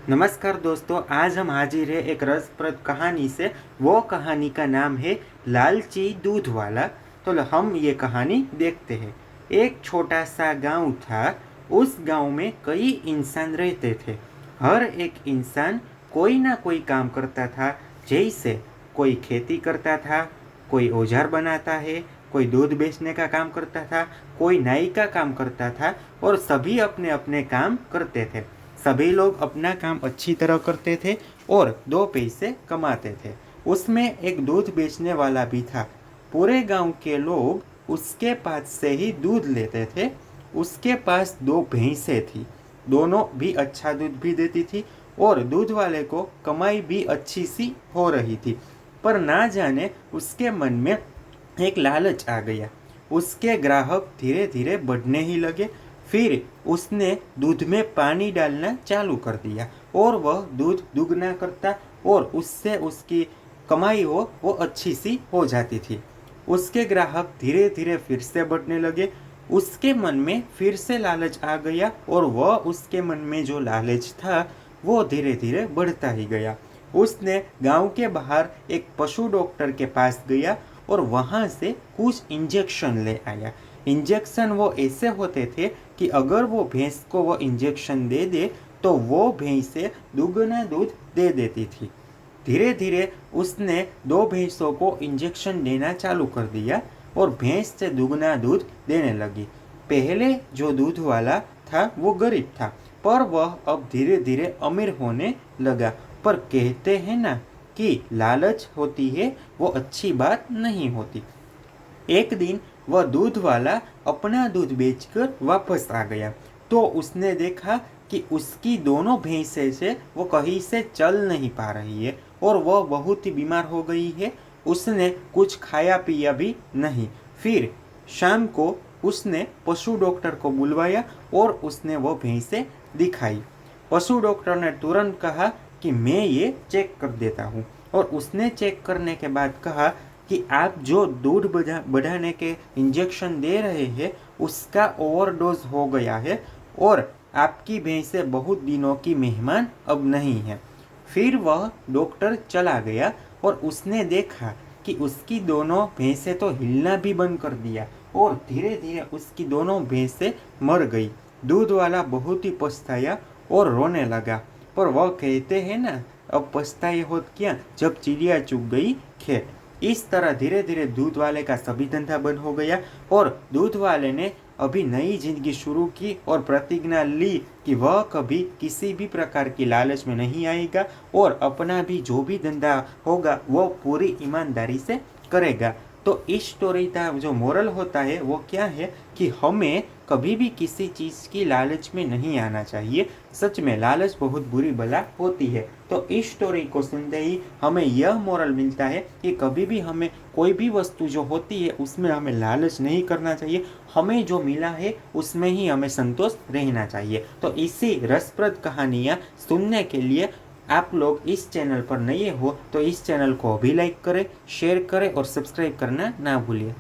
नमस्कार दोस्तों, आज हम हाजिर है एक रसप्रद कहानी से। वो कहानी का नाम है लालची दूध वाला। तो हम ये कहानी देखते हैं। एक छोटा सा गांव था। उस गांव में कई इंसान रहते थे। हर एक इंसान कोई ना कोई काम करता था। जैसे कोई खेती करता था, कोई औजार बनाता है, कोई दूध बेचने का काम करता था, कोई नाई का काम करता था और सभी अपने अपने काम करते थे। सभी लोग अपना काम अच्छी तरह करते थे और दो पैसे कमाते थे। उसमें एक दूध बेचने वाला भी था। पूरे गांव के लोग उसके पास से ही दूध लेते थे। उसके पास दो भैंसें थी। दोनों भी अच्छा दूध भी देती थी और दूध वाले को कमाई भी अच्छी सी हो रही थी। पर ना जाने उसके मन में एक लालच आ गया। उसके ग्राहक धीरे धीरे बढ़ने ही लगे। फिर उसने दूध में पानी डालना चालू कर दिया और वह दूध दुगना करता और उससे उसकी कमाई वो अच्छी सी हो जाती थी। उसके ग्राहक धीरे धीरे फिर से बढ़ने लगे। उसके मन में फिर से लालच आ गया और वह उसके मन में जो लालच था वो धीरे धीरे बढ़ता ही गया। उसने गांव के बाहर एक पशु डॉक्टर के पास गया और वहां से कुछ इंजेक्शन ले आया। इंजेक्शन वो ऐसे होते थे कि अगर वो भैंस को वो इंजेक्शन दे दे तो वो भैंसे दुगना दूध दे देती थी। धीरे धीरे उसने दो भैंसों को इंजेक्शन देना चालू कर दिया और भैंस से दुगना दूध देने लगी। पहले जो दूध वाला था वो गरीब था, पर वह अब धीरे धीरे अमीर होने लगा। पर कहते हैं ना कि लालच होती है वो अच्छी बात नहीं होती। एक दिन वह दूध वाला अपना दूध बेचकर वापस आ गया तो उसने देखा कि उसकी दोनों भैंसें से वो कहीं से चल नहीं पा रही है और वह बहुत ही बीमार हो गई है। उसने कुछ खाया पिया भी नहीं। फिर शाम को उसने पशु डॉक्टर को बुलवाया और उसने वो भैंसें दिखाई। पशु डॉक्टर ने तुरंत कहा कि मैं ये चेक कर देता हूँ और उसने चेक करने के बाद कहा कि आप जो दूध बढ़ाने के इंजेक्शन दे रहे हैं उसका ओवरडोज हो गया है और आपकी भैंसें बहुत दिनों की मेहमान अब नहीं है। फिर वह डॉक्टर चला गया और उसने देखा कि उसकी दोनों भैंसें तो हिलना भी बंद कर दिया और धीरे धीरे उसकी दोनों भैंसें मर गई। दूध वाला बहुत ही पछताया और रोने लगा। पर वह कहते हैं ना, अब पछताए होत क्या जब चिड़िया चुग गई खेत। इस तरह धीरे धीरे दूध वाले का सभी धंधा बंद हो गया और दूध वाले ने अभी नई जिंदगी शुरू की और प्रतिज्ञा ली कि वह कभी किसी भी प्रकार की लालच में नहीं आएगा और अपना भी जो भी धंधा होगा वो पूरी ईमानदारी से करेगा। तो इस स्टोरी का जो मोरल होता है वो क्या है कि हमें कभी भी किसी चीज़ की लालच में नहीं आना चाहिए। सच में लालच बहुत बुरी बला होती है। तो इस स्टोरी को सुनते ही हमें यह मोरल मिलता है कि कभी भी हमें कोई भी वस्तु जो होती है उसमें हमें लालच नहीं करना चाहिए। हमें जो मिला है उसमें ही हमें संतोष रहना चाहिए। तो इसी रसप्रद कहानियाँ सुनने के लिए आप लोग इस चैनल पर नए हो तो इस चैनल को भी लाइक करें, शेयर करें और सब्सक्राइब करना ना भूलिए।